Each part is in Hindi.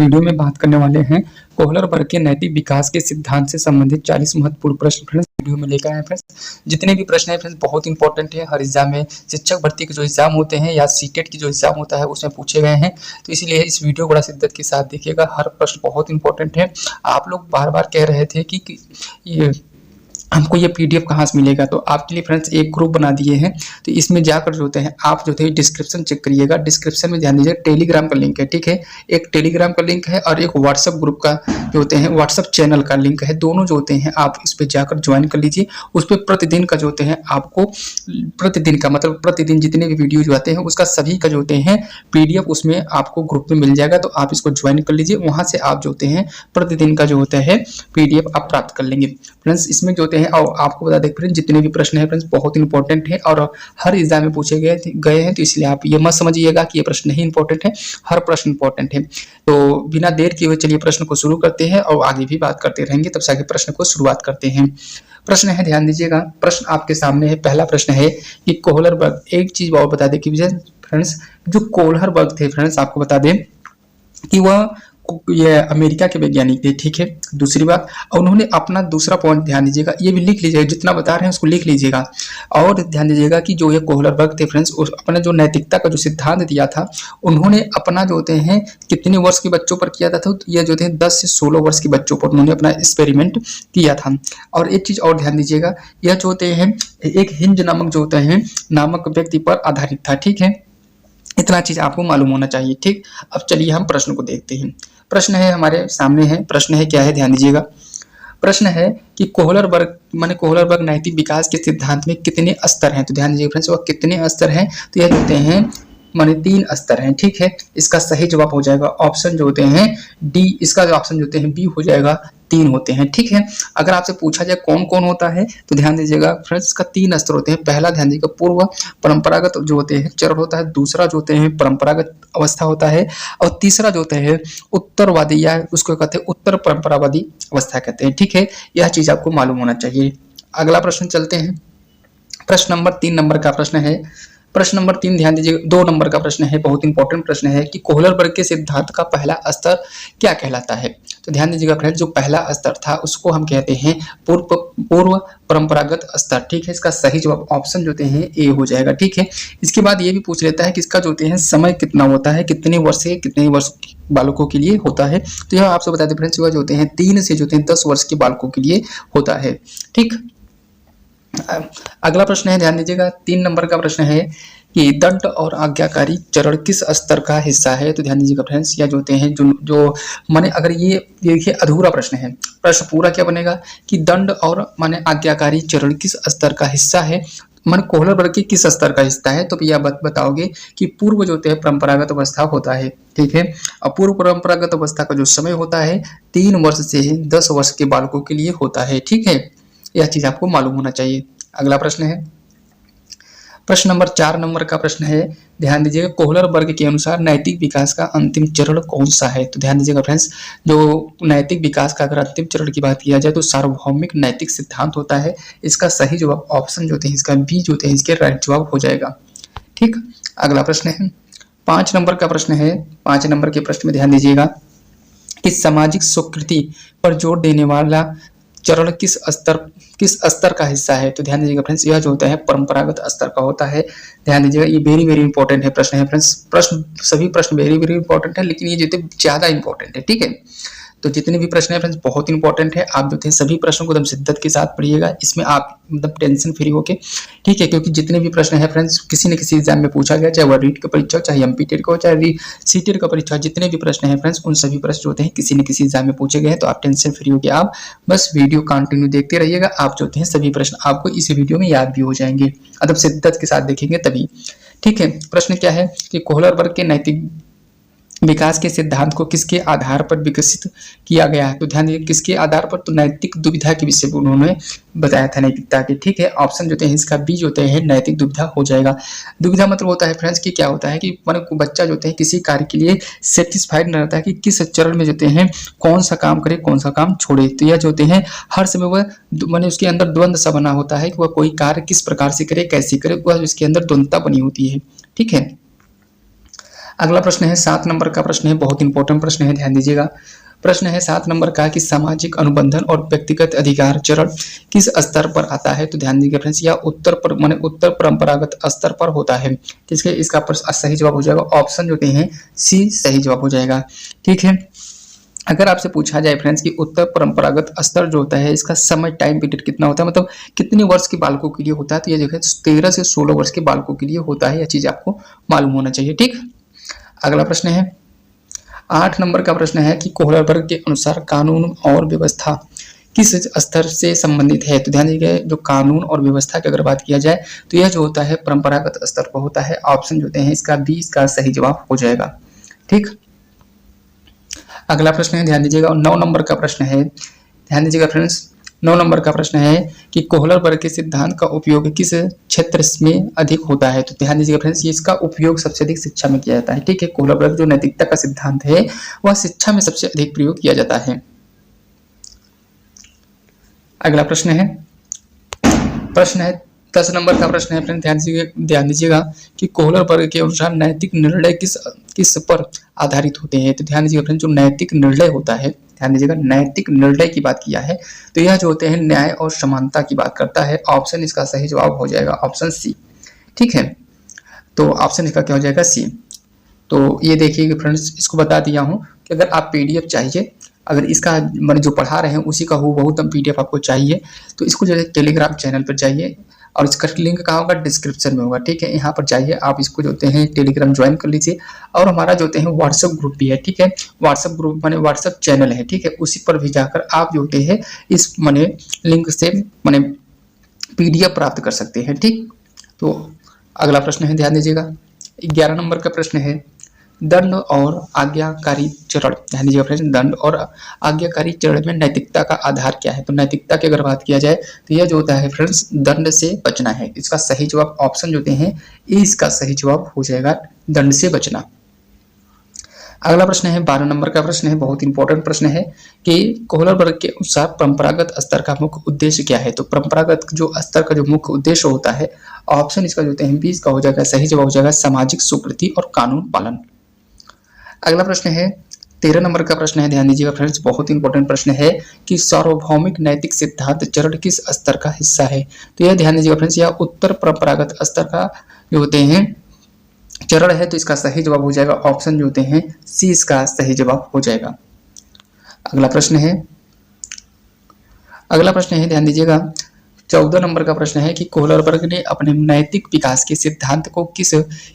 वीडियो में बात करने वाले हैं कोहलर वर्ग के नैतिक विकास के सिद्धांत से संबंधित 40 महत्वपूर्ण प्रश्न फ्रेंड्स वीडियो में लेकर आए फ्रेंड्स। जितने भी प्रश्न है फ्रेंड्स बहुत इंपॉर्टेंट है, हर एग्जाम में शिक्षक भर्ती के जो एग्जाम होते हैं या सीटेट की जो एग्जाम होता है उसमें पूछे गए हैं, तो इसलिए इस वीडियो को बड़ा शिद्दत के साथ देखिएगा। हर प्रश्न बहुत इंपॉर्टेंट है। आप लोग बार बार कह रहे थे कि ये हमको ये पीडीएफ कहाँ से मिलेगा, तो आपके लिए फ्रेंड्स एक ग्रुप बना दिए हैं। तो इसमें जाकर जो होते हैं आप जो थे डिस्क्रिप्शन चेक करिएगा। डिस्क्रिप्शन में ध्यान दीजिए टेलीग्राम का लिंक है, ठीक है। एक टेलीग्राम का लिंक है और एक व्हाट्सएप ग्रुप का जो होते हैं व्हाट्सएप चैनल का लिंक है। दोनों जो होते हैं आप इस पर जाकर ज्वाइन कर लीजिए। उस पर प्रतिदिन का जो होते हैं आपको प्रतिदिन का मतलब प्रतिदिन जितने भी वीडियो जो आते हैं उसका सभी का जो होते हैं पीडीएफ उसमें आपको ग्रुप में मिल जाएगा। तो आप इसको ज्वाइन कर लीजिए, वहां से आप जो होते हैं प्रतिदिन का जो होता है पीडीएफ आप प्राप्त कर लेंगे फ्रेंड्स। इसमें जो होते हैं और आपको बता दें फ्रेंड्स जितने भी प्रश्न हैं फ्रेंड्स बहुत इंपॉर्टेंट है और हर एग्जाम में पूछे गए हैं, तो इसलिए आप ये मत समझिएगा कि ये प्रश्न नहीं इंपॉर्टेंट है, हर प्रश्न इंपॉर्टेंट है। तो बिना देर किए हुए चलिए प्रश्न को शुरू करते हैं और आगे भी बात करते रहेंगे, तब से आगे प्रश्न को शुरुआत करते हैं। प्रश्न है, ध्यान दीजिएगा, प्रश्न आपके सामने है। पहला प्रश्न है कि कोहलर वर्ग, एक चीज और बता दें कि फ्रेंड्स जो कोहलर वर्ग थे फ्रेंड्स आपको बता दें कि वह ये अमेरिका के वैज्ञानिक थे, ठीक है। दूसरी बात, उन्होंने अपना दूसरा पॉइंट ध्यान दीजिएगा, ये भी लिख लीजिएगा, जितना बता रहे हैं उसको लिख लीजिएगा। और ध्यान दीजिएगा कि जो ये कोहलर वर्ग थे फ्रेंड्स अपने जो नैतिकता का जो सिद्धांत दिया था उन्होंने अपना जो होते हैं कितने वर्ष के बच्चों पर किया था, तो ये जो थे 10 से 16 वर्ष के बच्चों पर उन्होंने अपना एक्सपेरिमेंट किया था। और एक चीज और ध्यान दीजिएगा, यह जो होते हैं एक हिंज नामक जो होता है नामक व्यक्ति पर आधारित था, ठीक है। इतना चीज आपको मालूम होना चाहिए, ठीक। अब चलिए हम प्रश्न को देखते हैं। प्रश्न है हमारे सामने है, प्रश्न है क्या है, ध्यान दीजिएगा। प्रश्न है कि कोहलर वर्ग माने कोहलर वर्ग नैतिक विकास के सिद्धांत में कितने स्तर हैं, तो ध्यान दीजिएगा फ्रेंड्स वह कितने स्तर हैं, तो यह होते हैं माने 3 स्तर हैं, ठीक है। इसका सही जवाब हो जाएगा ऑप्शन जो होते हैं डी, इसका जो ऑप्शन जो होते हैं बी हो जाएगा, 3 होते हैं, ठीक है। अगर आपसे पूछा जाए कौन कौन होता है तो ध्यान दीजिएगा फ्रेंड्स इसका 3 स्तर होते हैं। पहला ध्यान दीजिएगा पूर्व परंपरागत जो होते हैं चरण होता है, दूसरा जो होते हैं परंपरागत अवस्था होता है और तीसरा जो होता है उत्तरवादी या उसको कहते हैं उत्तर परंपरावादी अवस्था कहते हैं, ठीक है। यह चीज आपको मालूम होना चाहिए। अगला प्रश्न चलते हैं। प्रश्न नंबर 3 नंबर का प्रश्न है। प्रश्न नंबर 3 ध्यान दीजिए 2 नंबर का प्रश्न है, बहुत इंपॉर्टेंट प्रश्न है कि कोहलर वर्ग के सिद्धांत का पहला स्तर क्या कहलाता है, तो ध्यान दीजिएगा फ्रेंड्स जो पहला स्तर था उसको हम कहते हैं पूर्व परंपरागत स्तर, ठीक है। इसका सही जवाब ऑप्शन जो होते हैं ए हो जाएगा, ठीक है। इसके बाद ये भी पूछ लेता है कि इसका जो होते हैं समय कितना होता है, कितने वर्ष से कितने वर्ष बालकों के लिए होता है, तो यह आपसे बता दें फ्रेंड्स जो होते हैं 3 से जो होते हैं 10 वर्ष के बालकों के लिए होता है, ठीक। अगला प्रश्न है, ध्यान दीजिएगा 3 नंबर का प्रश्न है कि दंड और आज्ञाकारी चरण किस स्तर का हिस्सा है, तो ध्यान दीजिएगा फ्रेंड्स यह जो होते हैं जो माने अगर ये देखिए अधूरा प्रश्न है, प्रश्न पूरा क्या बनेगा कि दंड और माने आज्ञाकारी चरण किस स्तर का हिस्सा है, माने कोहलर वर्ग के किस स्तर का हिस्सा है, तो यह बताओगे कि पूर्व जो होते हैं परंपरागत अवस्था होता है, ठीक है। और पूर्व परंपरागत अवस्था का जो समय होता है 3 वर्ष से 10 वर्ष के बालकों के लिए होता है, ठीक है। यह चीज आपको मालूम होना चाहिए। अगला प्रश्न है, प्रश्न नंबर 4 नंबर का प्रश्न है, ध्यान दीजिएगा कोहलर वर्ग के अनुसार नैतिक विकास का अंतिम चरण कौन सा है, तो ध्यान दीजिएगा फ्रेंड्स जो नैतिक विकास का अगर अंतिम चरण की बात किया जाए तो सार्वभौमिक नैतिक सिद्धांत होता है। इसका सही जवाब ऑप्शन जो होते हैं इसका बी जो होते हैं इसके राइट जवाब हो जाएगा, ठीक। अगला प्रश्न है 5 नंबर का प्रश्न है। 5 नंबर के प्रश्न में ध्यान दीजिएगा कि सामाजिक स्वीकृति पर जोर देने वाला चरण किस स्तर का हिस्सा है, तो ध्यान दीजिएगा फ्रेंड्स यह जो होता है परंपरागत स्तर का होता है। ध्यान दीजिएगा ये वेरी वेरी इंपॉर्टेंट है प्रश्न है फ्रेंड्स, प्रश्न सभी प्रश्न वेरी वेरी इंपॉर्टेंट है लेकिन ये जो है ज्यादा इंपॉर्टेंट है, ठीक है। तो जितने भी प्रश्न है फ्रेंड्स बहुत इंपॉर्टेंट है, आप जो थे सभी प्रश्नों को एकदम शिद्दत के साथ पढ़िएगा, इसमें आप मतलब टेंशन फ्री होके, ठीक है। क्योंकि जितने भी प्रश्न है फ्रेंड्स किसी न किसी एग्जाम में पूछा गया, चाहे वह रीट का परीक्षा हो, चाहे एमपी टेट का हो, चाहे सीटेट का परीक्षा, जितने भी प्रश्न है फ्रेंड्स उन सभी प्रश्न होते हैं किसी न किसी एग्जाम में पूछे गए हैं। तो आप टेंशन फ्री होके आप बस वीडियो कंटिन्यू देखते रहिएगा, आप जो हैं सभी प्रश्न आपको इस वीडियो में याद भी हो जाएंगे, एकदम शिद्दत के साथ देखेंगे तभी, ठीक है। प्रश्न क्या है कि कोहलर वर्ग के नैतिक विकास के सिद्धांत को किसके आधार पर विकसित किया गया है, तो ध्यान दीजिए किसके आधार पर, तो नैतिक दुविधा के विषय में उन्होंने बताया था नैतिकता के, ठीक है। ऑप्शन जो है इसका बी जो होते हैं नैतिक दुविधा हो जाएगा। दुविधा मतलब होता है फ्रेंड्स कि क्या होता है कि माने बच्चा जो है किसी कार्य के लिए सेटिस्फाइड न रहता है कि किस चरण में जो हैं कौन सा काम करे कौन सा काम छोड़े, तो यह जो होते हैं हर समय वह माने उसके अंदर द्वंद्व सा बना होता है कि वह कोई कार्य किस प्रकार से करे कैसे करे, वह उसके अंदर द्वंद्वता बनी होती है, ठीक है। अगला प्रश्न है 7 नंबर का प्रश्न है, बहुत इंपॉर्टेंट प्रश्न है, ध्यान दीजिएगा। प्रश्न है 7 नंबर का कि सामाजिक अनुबंधन और व्यक्तिगत अधिकार चरण किस स्तर पर आता है? तो ध्यान दीजिएगा फ्रेंड्स, या उत्तर परंपरागत स्तर पर होता है। ठीक है, इसका सही जवाब हो जाएगा ऑप्शन जो हैं सी सही जवाब हो जाएगा। ठीक है, अगर आपसे पूछा जाए फ्रेंड्स कि उत्तर परंपरागत स्तर जो होता है इसका समय टाइम पीरियड कितना होता है, मतलब कितने वर्ष के बालकों के लिए होता है, तो ये देखिए 13 से 16 वर्ष के बालकों के लिए होता है। यह चीज आपको मालूम होना चाहिए। ठीक, अगला प्रश्न है 8 नंबर का प्रश्न है कि कोहलर वर्ग के अनुसार कानून और व्यवस्था किस स्तर से संबंधित है? तो ध्यान दीजिए, जो कानून और व्यवस्था की अगर बात किया जाए तो यह जो होता है परंपरागत स्तर पर होता है। ऑप्शन जो हैं इसका बी इसका सही जवाब हो जाएगा। ठीक, अगला प्रश्न है, ध्यान दीजिएगा, 9 नंबर का प्रश्न है, ध्यान दीजिएगा फ्रेंड्स। 9 नंबर का प्रश्न है कि कोहलर वर्ग के सिद्धांत का उपयोग किस क्षेत्र में अधिक होता है? तो ध्यान दीजिएगा फ्रेंड्स, ये इसका उपयोग सबसे अधिक शिक्षा में किया जाता है। ठीक है, कोहलर वर्ग जो नैतिकता का सिद्धांत है वह शिक्षा में सबसे अधिक प्रयोग किया जाता है। अगला प्रश्न है 10 नंबर का प्रश्न है फ्रेंड, ध्यान दीजिएगा कि कोहलर वर्ग के अनुसार नैतिक निर्णय किस पर आधारित होते हैं? तो ध्यान दीजिएगा फ्रेंड, जो नैतिक निर्णय होता है, ध्यान दीजिएगा नैतिक निर्णय की बात किया है तो यह जो होते हैं न्याय और समानता की बात करता है। ऑप्शन इसका सही जवाब हो जाएगा ऑप्शन सी। ठीक है, तो ऑप्शन इसका क्या हो जाएगा सी। तो ये देखिए फ्रेंड्स, इसको बता दिया हूं कि अगर आप पीडीएफ चाहिए, अगर इसका मैंने जो पढ़ा रहे हैं उसी का हूबहू पीडीएफ आपको चाहिए तो इसको जो है टेलीग्राम चैनल पर जाइए और इसका लिंक कहाँ होगा, डिस्क्रिप्शन में होगा। ठीक है, यहाँ पर जाइए, आप इसको जो होते हैं टेलीग्राम ज्वाइन कर लीजिए और हमारा जो होते हैं व्हाट्सएप ग्रुप भी है। ठीक है, व्हाट्सएप ग्रुप माने व्हाट्सएप चैनल है। ठीक है, उसी पर भी जाकर आप जो होते हैं इस माने लिंक से माने पीडीएफ प्राप्त कर सकते हैं। ठीक, तो अगला प्रश्न है, ध्यान दीजिएगा, 11 नंबर का प्रश्न है दंड और आज्ञाकारी चरण। ध्यान दीजिएगा फ्रेंड्स, दंड और आज्ञाकारी चरण में नैतिकता का आधार क्या है? तो नैतिकता की अगर बात किया जाए तो यह जो होता है फ्रेंड्स दंड से बचना है। इसका सही जवाब ऑप्शन जो होते हैं ए इसका सही जवाब हो जाएगा दंड से बचना। अगला प्रश्न है 12 नंबर का प्रश्न है, बहुत इंपॉर्टेंट प्रश्न है कि कोहलर वर्ग के अनुसार परंपरागत स्तर का मुख्य उद्देश्य क्या है? तो परंपरागत जो स्तर का जो मुख्य उद्देश्य होता है, ऑप्शन इसका जो होते हैं 20 का हो जाएगा, सही जवाब हो जाएगा सामाजिक स्वीकृति और कानून पालन। अगला प्रश्न है 13 नंबर का प्रश्न है, ध्यान दीजिएगा फ्रेंड्स, बहुत इंपॉर्टेंट प्रश्न है कि सार्वभौमिक नैतिक सिद्धांत चरण किस स्तर का हिस्सा है? तो यह ध्यान दीजिएगा फ्रेंड्स, यह उत्तर परंपरागत स्तर का जो होते हैं चरण है, तो इसका सही जवाब हो जाएगा ऑप्शन जो होते हैं सी इसका सही जवाब हो जाएगा। अगला प्रश्न है, ध्यान दीजिएगा, 14 नंबर का प्रश्न है कि कोहलर वर्ग ने अपने नैतिक विकास के सिद्धांत को किस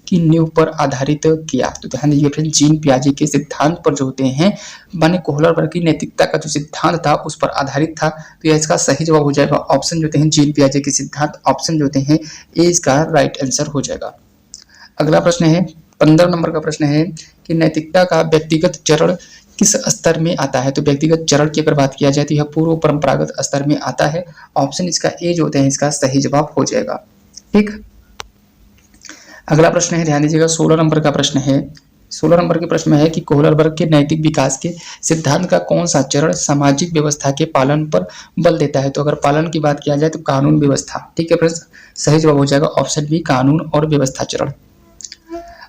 की नींव पर आधारित किया? तो ध्यान दीजिए फ्रेंड, जीन पियाजे के सिद्धांत पर जो होते हैं माने कोहलर वर्ग की नैतिकता का जो सिद्धांत था उस पर आधारित था। तो यह इसका सही जवाब हो जाएगा ऑप्शन जो होते हैं जीन पियाजे के सिद्धांत, ऑप्शन जो होते हैं ए इसका राइट आंसर हो जाएगा। अगला प्रश्न है 15 नंबर का प्रश्न है कि नैतिकता का व्यक्तिगत चरण किस स्तर में आता है? तो व्यक्तिगत चरण की अगर बात किया जाए तो यह पूर्व परंपरागत स्तर में आता है। ऑप्शन इसका ए जो होते हैं इसका सही जवाब हो जाएगा। ठीक, अगला प्रश्न है, ध्यान दीजिएगा, 16 नंबर का प्रश्न है। 16 नंबर के प्रश्न में है कि कोहलर वर्ग के नैतिक विकास के सिद्धांत का कौन सा चरण सामाजिक व्यवस्था के पालन पर बल देता है? तो अगर पालन की बात किया जाए तो कानून व्यवस्था। ठीक है फ्रेंड्स, सही जवाब हो जाएगा ऑप्शन बी कानून और व्यवस्था चरण।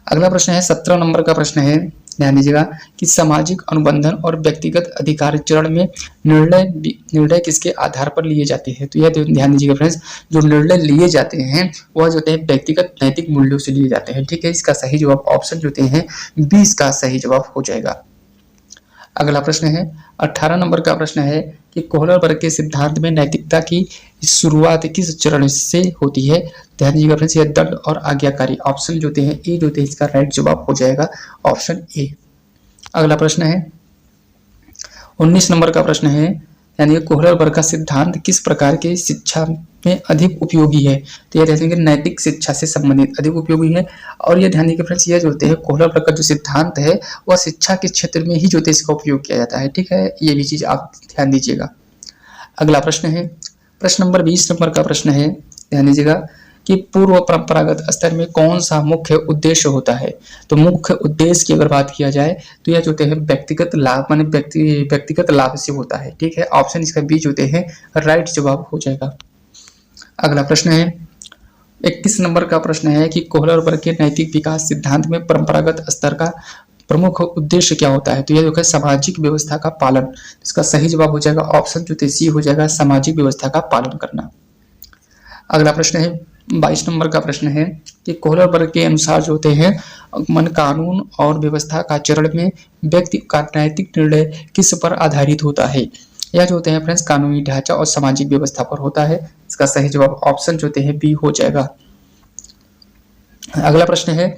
अगला प्रश्न है 17 नंबर का प्रश्न है, ध्यान दीजिएगा कि सामाजिक अनुबंधन और व्यक्तिगत अधिकार चरण में निर्णय किसके आधार पर लिए जाते हैं? तो यह ध्यान दीजिएगा फ्रेंड्स, जो निर्णय लिए जाते हैं वह जो होते हैं व्यक्तिगत नैतिक मूल्यों से लिए जाते हैं। ठीक है, इसका सही जवाब ऑप्शन जो होते हैं 20 का सही जवाब हो जाएगा। अगला प्रश्न है 18 नंबर का प्रश्न है कि कोहलर वर्ग के सिद्धांत में नैतिकता की शुरुआत किस चरण से होती है? ध्यान दीजिएगा फ्रेंड्स, यह दंड और आज्ञाकारी, ऑप्शन जो होते हैं ए जो होते हैं इसका राइट जवाब हो जाएगा ऑप्शन ए। अगला प्रश्न है 19 नंबर का प्रश्न है, यानी कोहलर वर्ग का सिद्धांत किस प्रकार की शिक्षा में अधिक उपयोगी है? तो यह ध्यान दीजिए नैतिक शिक्षा से संबंधित अधिक उपयोगी है। और यह ध्यान दीजिए फ्रेंड्स, यह जो होते हैं कोहलर वर्ग का जो सिद्धांत है वह शिक्षा के क्षेत्र में ही जो होते हैं इसका उपयोग किया जाता है। ठीक है, ये भी चीज आप ध्यान दीजिएगा। अगला प्रश्न है प्रश्न नंबर 20 नंबर का प्रश्न है, ध्यान दीजिएगा कि पूर्व परंपरागत स्तर में कौन सा मुख्य उद्देश्य होता है? तो मुख्य उद्देश्य की अगर बात किया जाए तो यह जो होते हैं व्यक्तिगत लाभ माने व्यक्तिगत लाभ से होता है। ठीक है, ऑप्शन इसका बी जो होते हैं राइट जवाब हो जाएगा। अगला प्रश्न है 21 नंबर का प्रश्न है कि कोहलर वर्ग के नैतिक विकास सिद्धांत में परंपरागत स्तर का प्रमुख उद्देश्य क्या होता है? तो यह जो है सामाजिक व्यवस्था का पालन। इसका सही जवाब हो जाएगा ऑप्शन जो सी हो जाएगा, सामाजिक व्यवस्था का पालन करना। अगला प्रश्न है 22 नंबर का प्रश्न है कि कोहलर वर्ग के अनुसार जो होते हैं मन कानून और व्यवस्था का चरण में व्यक्ति का नैतिक निर्णय किस पर आधारित होता है? यह जो होते हैं फ्रेंड्स कानूनी ढांचा और सामाजिक व्यवस्था पर होता है। इसका सही जवाब ऑप्शन जो होते हैं बी हो जाएगा। अगला प्रश्न है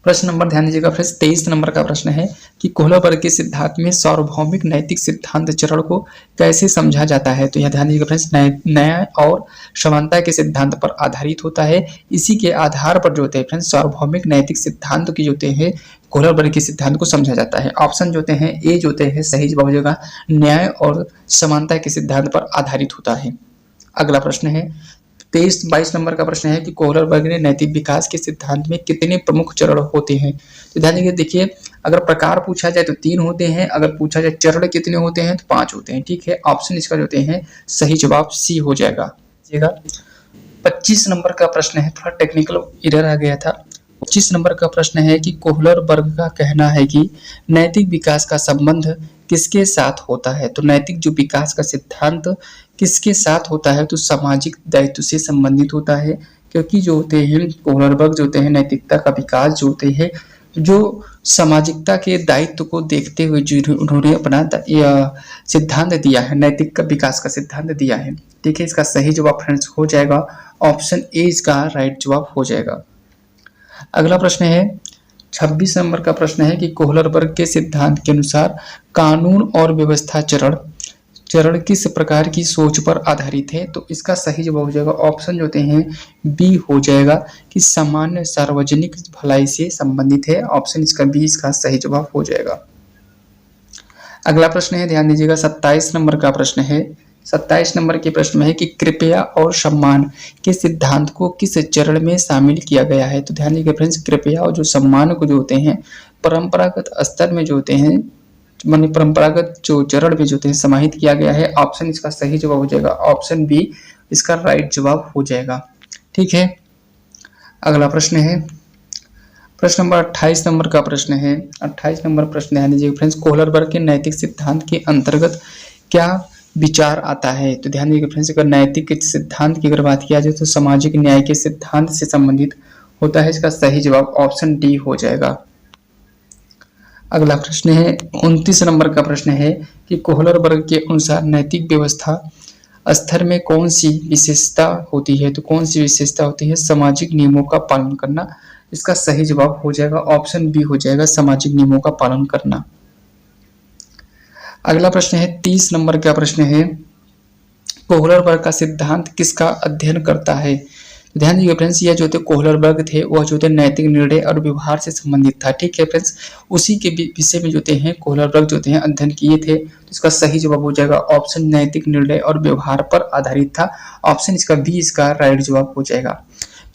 प्रश्न नंबर ध्यान दीजिएगा फ्रेंड्स 23 नंबर का प्रश्न है कि कोहलर वर्ग के सिद्धांत में सार्वभौमिक नैतिक सिद्धांत चरण को कैसे समझा जाता है? तो यह ध्यान दीजिएगा फ्रेंड्स न्याय और समानता के सिद्धांत पर आधारित होता है। इसी के आधार पर जो होते हैं फ्रेंड्स सार्वभौमिक नैतिक सिद्धांत की जो होते हैं कोहलर वर्ग के सिद्धांत को समझा जाता है। ऑप्शन जो होते हैं ए जो होते हैं सही जवाब हो जाएगा, न्याय और समानता के सिद्धांत पर आधारित होता है। अगला प्रश्न है 22 नंबर का प्रश्न है कि कोहलर वर्ग ने नैतिक विकास के सिद्धांत में कितने प्रमुख चरण होते हैं? तो ध्यान दीजिए, देखिए अगर प्रकार पूछा जाए तो 3 होते हैं, अगर पूछा जाए चरण कितने होते हैं तो 5 होते हैं। ठीक है, ऑप्शन इसका जो होते हैं सही जवाब सी हो जाएगा। 25 नंबर का प्रश्न है, थोड़ा टेक्निकल एरर आ गया था। 25 नंबर का प्रश्न है कि कोहलर वर्ग का कहना है कि नैतिक विकास का संबंध किसके साथ होता है? तो नैतिक जो विकास का सिद्धांत किसके साथ होता है? तो सामाजिक दायित्व से संबंधित होता है, क्योंकि जो होते हैं कोहलर वर्ग जो होते हैं नैतिकता का विकास जो होते हैं जो सामाजिकता के दायित्व को देखते हुए जो उन्होंने अपना सिद्धांत दिया है, नैतिक का विकास का सिद्धांत दिया है। ठीक है, इसका सही जवाब फ्रेंड्स हो जाएगा ऑप्शन ए इसका राइट जवाब हो जाएगा। अगला प्रश्न है 26 नंबर का प्रश्न है कि कोहलर वर्ग के सिद्धांत के अनुसार कानून और व्यवस्था चरण किस प्रकार की सोच पर आधारित है? तो इसका सही जवाब हो जाएगा ऑप्शन जो होते हैं बी हो जाएगा कि सामान्य सार्वजनिक भलाई से संबंधित है। ऑप्शन इसका बी इसका सही जवाब हो जाएगा। अगला प्रश्न है, ध्यान दीजिएगा 27 नंबर का प्रश्न है। 27 नंबर के प्रश्न में है कि कृपया और सम्मान के सिद्धांत को किस चरण में शामिल किया गया है? तो ध्यान दीजिएगा फ्रेंड्स कृपया और जो सम्मान को जो होते हैं परंपरागत स्तर में जो होते हैं माने परंपरागत जो चरण में जो होते हैं समाहित किया गया है। ऑप्शन इसका सही जवाब हो जाएगा ऑप्शन बी इसका राइट जवाब हो जाएगा। ठीक है, अगला प्रश्न है प्रश्न नंबर 28 नंबर का प्रश्न है। 28 नंबर प्रश्न ध्यान दीजिएगा फ्रेंड्स कोहलर वर्ग के नैतिक सिद्धांत के अंतर्गत क्या विचार आता है? तो ध्यान दीजिएगा फ्रेंड्स अगर नैतिक सिद्धांत की अगर बात किया जाए तो सामाजिक न्याय के सिद्धांत से संबंधित होता है। इसका सही जवाब ऑप्शन डी हो जाएगा। अगला प्रश्न है 29 नंबर का प्रश्न है कि कोहलर वर्ग के अनुसार नैतिक व्यवस्था स्तर में कौन सी विशेषता होती है? तो कौन सी विशेषता होती है? सामाजिक नियमों का पालन करना। इसका सही जवाब हो जाएगा ऑप्शन बी हो जाएगा सामाजिक नियमों का पालन करना। अगला प्रश्न है 30 नंबर का प्रश्न है कोहलर वर्ग का सिद्धांत किसका अध्ययन करता है? ध्यान दीजिए फ्रेंड्स यह जो थे कोहलर वर्ग थे वह जो थे नैतिक निर्णय और व्यवहार से संबंधित था। ठीक है फ्रेंड्स, उसी के विषय में जो हैं कोहलर वर्ग जो थे अध्ययन किए थे। तो इसका सही जवाब हो जाएगा ऑप्शन नैतिक निर्णय और व्यवहार पर आधारित था। ऑप्शन इसका बी इसका राइट जवाब हो जाएगा।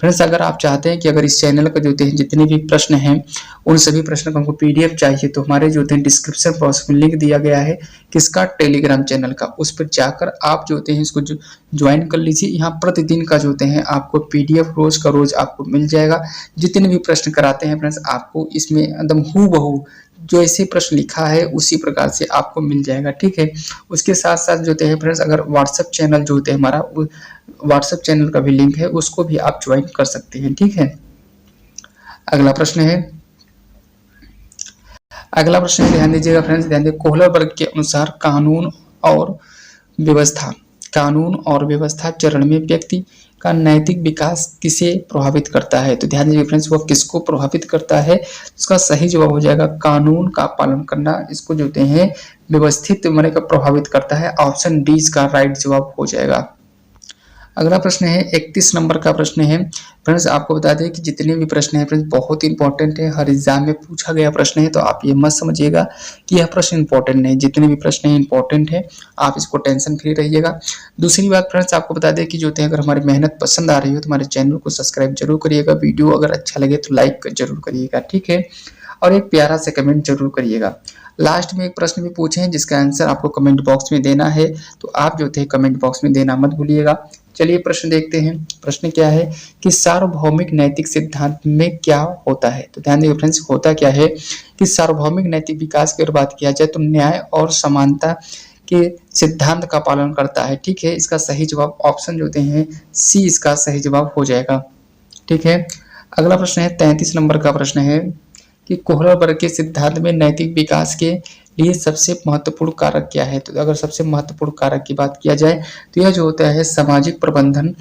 फ्रेंड्स अगर आप चाहते हैं कि अगर इस चैनल का जो हैं जितने भी प्रश्न हैं उन सभी प्रश्नों का हमको पीडीएफ चाहिए तो हमारे जो हैं डिस्क्रिप्शन बॉक्स में लिंक दिया गया है किसका टेलीग्राम चैनल का, उस पर जाकर आप जो हैं इसको ज्वाइन कर लीजिए। यहाँ प्रतिदिन का जो हैं आपको पीडीएफ रोज का रोज आपको मिल जाएगा। जितने भी प्रश्न कराते हैं फ्रेंड्स आपको इसमें एकदम हूबहू जो ऐसे प्रश्न लिखा है उसी प्रकार से आपको मिल जाएगा। ठीक है, उसके साथ साथ जो हैं फ्रेंड्स अगर व्हाट्सएप चैनल जो होते हैं हमारा व्हाट्सएप चैनल का भी लिंक है उसको भी आप ज्वाइन कर सकते हैं। ठीक है, अगला प्रश्न है ध्यान दीजिएगा फ्रेंड्स, ध्यान दीजिए कोहलर वर्ग के अनुसार कानून और व्यवस्था चरण में व्यक्ति का नैतिक विकास किसे प्रभावित करता है? तो ध्यान दीजिए फ्रेंड्स वह किसको प्रभावित करता है? इसका सही जवाब हो जाएगा कानून का पालन करना। इसको जो हैं व्यवस्थित मन का प्रभावित करता है। ऑप्शन डी इसका राइट जवाब हो जाएगा। अगला प्रश्न है 31 नंबर का प्रश्न है। फ्रेंड्स आपको बता दें कि जितने भी प्रश्न हैं फ्रेंड्स बहुत इंपॉर्टेंट है, हर एग्जाम में पूछा गया प्रश्न है, तो आप ये मत समझिएगा कि यह प्रश्न इंपॉर्टेंट नहीं। जितने भी प्रश्न हैं इंपॉर्टेंट है, आप इसको टेंशन फ्री रहिएगा। दूसरी बात फ्रेंड्स आपको बता दें कि जो है अगर हमारी मेहनत पसंद आ रही हो तो हमारे चैनल को सब्सक्राइब जरूर करिएगा। वीडियो अगर अच्छा लगे तो लाइक जरूर करिएगा। ठीक है, और एक प्यारा सा कमेंट जरूर करिएगा। लास्ट में एक प्रश्न भी पूछे हैं जिसका आंसर आपको कमेंट बॉक्स में देना है, तो आप जो थे कमेंट बॉक्स में देना मत भूलिएगा। चलिए प्रश्न देखते हैं। प्रश्न क्या है कि सार्वभौमिक नैतिक सिद्धांत में क्या होता है। तो ध्यान देखिए फ्रेंड्स, होता क्या है कि सार्वभौमिक नैतिक विकास की अगर बात किया जाए तो न्याय और समानता के सिद्धांत का पालन करता है। ठीक है, इसका सही जवाब ऑप्शन जो होते हैं सी इसका सही जवाब हो जाएगा। ठीक है, अगला प्रश्न है 33 नंबर का प्रश्न है कि कोहलर वर्ग के सिद्धांत में नैतिक विकास के लिए सबसे महत्वपूर्ण कारक क्या है। तो अगर सबसे महत्वपूर्ण कारक की बात किया जाए तो यह जो होता है सामाजिक प्रबंधन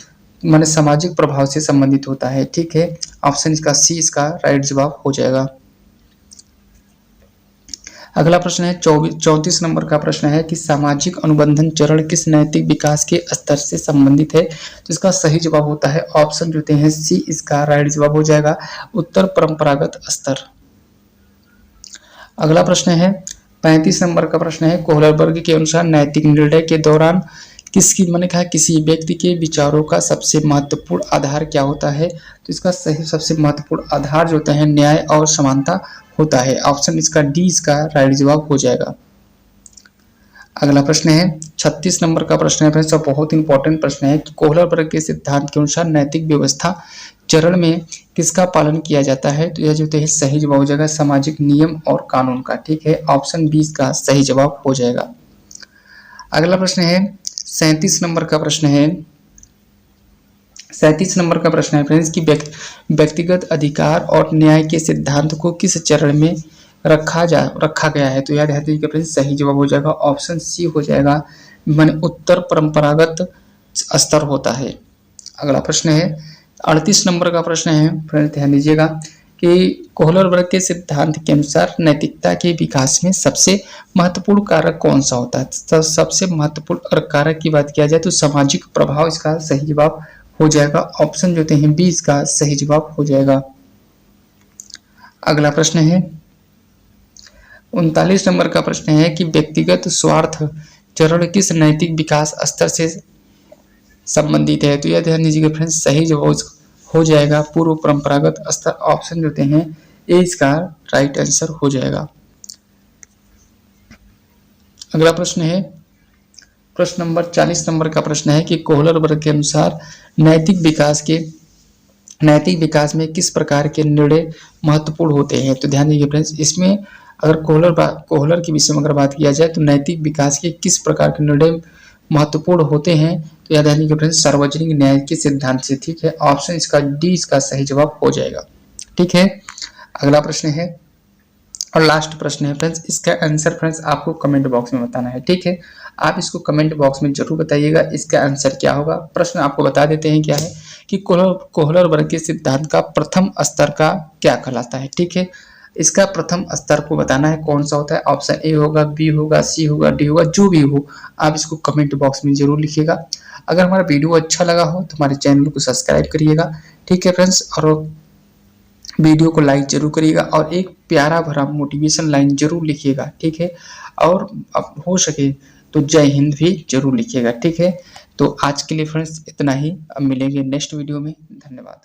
माने सामाजिक प्रभाव से संबंधित होता है। ठीक है, ऑप्शन इसका सी इसका राइट जवाब हो जाएगा। अगला प्रश्न है 34 नंबर का प्रश्न है कि सामाजिक अनुबंधन चरण किस नैतिक विकास के स्तर से संबंधित है। तो इसका सही जवाब होता है ऑप्शन जो होते हैं सी इसका राइट जवाब हो जाएगा, उत्तर परंपरागत स्तर। अगला प्रश्न है 35 नंबर का प्रश्न है कोहलर वर्ग के अनुसार नैतिक निर्णय के दौरान किसकी मैंने कहा किसी व्यक्ति के विचारों का सबसे महत्वपूर्ण आधार क्या होता है। तो इसका सही सबसे महत्वपूर्ण आधार जो होता है न्याय और समानता होता है। ऑप्शन इसका डी इसका राइट जवाब हो जाएगा। अगला प्रश्न है 36 नंबर का प्रश्न है फ्रेंड्स, बहुत इंपॉर्टेंट प्रश्न है कि कोहलर वर्ग के सिद्धांत के अनुसार नैतिक व्यवस्था चरण में किसका पालन किया जाता है। तो यह जो है सही जवाब हो जाएगा सामाजिक नियम और कानून का। ठीक है, ऑप्शन 20 का सही जवाब हो जाएगा। अगला प्रश्न है 37 नंबर का प्रश्न है 37 नंबर का प्रश्न है फ्रेंड्स कि व्यक्तिगत अधिकार और न्याय के सिद्धांत को किस चरण में रखा गया है। तो याद है कि फ्रेंड्स सही जवाब हो जाएगा ऑप्शन सी हो जाएगा, माने उत्तर परंपरागत स्तर होता है। अगला प्रश्न है 38 नंबर का प्रश्न है फ्रेंड्स, ध्यान दीजिएगा कि कोहलर वर्ग के सिद्धांत के अनुसार नैतिकता के विकास में सबसे महत्वपूर्ण कारक कौन सा होता है। तो सबसे महत्वपूर्ण कारक की बात किया जाए तो सामाजिक प्रभाव इसका सही जवाब हो जाएगा, ऑप्शन जो होते हैं बी इसका सही जवाब हो जाएगा। अगला प्रश्न है 39 नंबर का प्रश्न है कि व्यक्तिगत स्वार्थ चरण किस नैतिक विकास स्तर से संबंधित है। तो यह ध्यान दीजिएगा फ्रेंड्स सही जवाब हो जाएगा पूर्व परंपरागत स्तर, ऑप्शन जो होते हैं ए इसका राइट आंसर हो जाएगा। अगला प्रश्न है प्रश्न नंबर 40 नंबर का प्रश्न है कि कोहलर वर्ग के अनुसार नैतिक विकास में किस प्रकार के निर्णय महत्वपूर्ण होते हैं। तो ध्यान दीजिए फ्रेंड्स, इसमें अगर कोहलर के विषय में अगर बात किया जाए तो नैतिक विकास के किस प्रकार के निर्णय महत्वपूर्ण होते हैं। तो याद रखिए फ्रेंड्स सार्वजनिक न्याय के सिद्धांत से। ठीक है, ऑप्शन इसका डी इसका सही जवाब हो जाएगा। ठीक है, अगला प्रश्न है और लास्ट प्रश्न है फ्रेंड्स, इसका आंसर फ्रेंड्स आपको कमेंट बॉक्स में बताना है। ठीक है, आप इसको कमेंट बॉक्स में जरूर बताइएगा इसका आंसर क्या होगा। प्रश्न आपको बता देते हैं क्या है कि कोहलर वर्ग के सिद्धांत का प्रथम स्तर का क्या कहलाता है। ठीक है, इसका प्रथम स्तर को बताना है कौन सा होता है। ऑप्शन ए होगा, बी होगा, सी होगा, डी होगा, जो भी हो आप इसको कमेंट बॉक्स में जरूर लिखिएगा। अगर हमारा वीडियो अच्छा लगा हो तो हमारे चैनल को सब्सक्राइब करिएगा। ठीक है फ्रेंड्स, और वीडियो को लाइक जरूर करिएगा और एक प्यारा भरा मोटिवेशन लाइन जरूर लिखिएगा। ठीक है, और अब हो सके तो जय हिंद भी जरूर लिखिएगा। ठीक है, तो आज के लिए फ्रेंड्स इतना ही, अब मिलेंगे नेक्स्ट वीडियो में। धन्यवाद।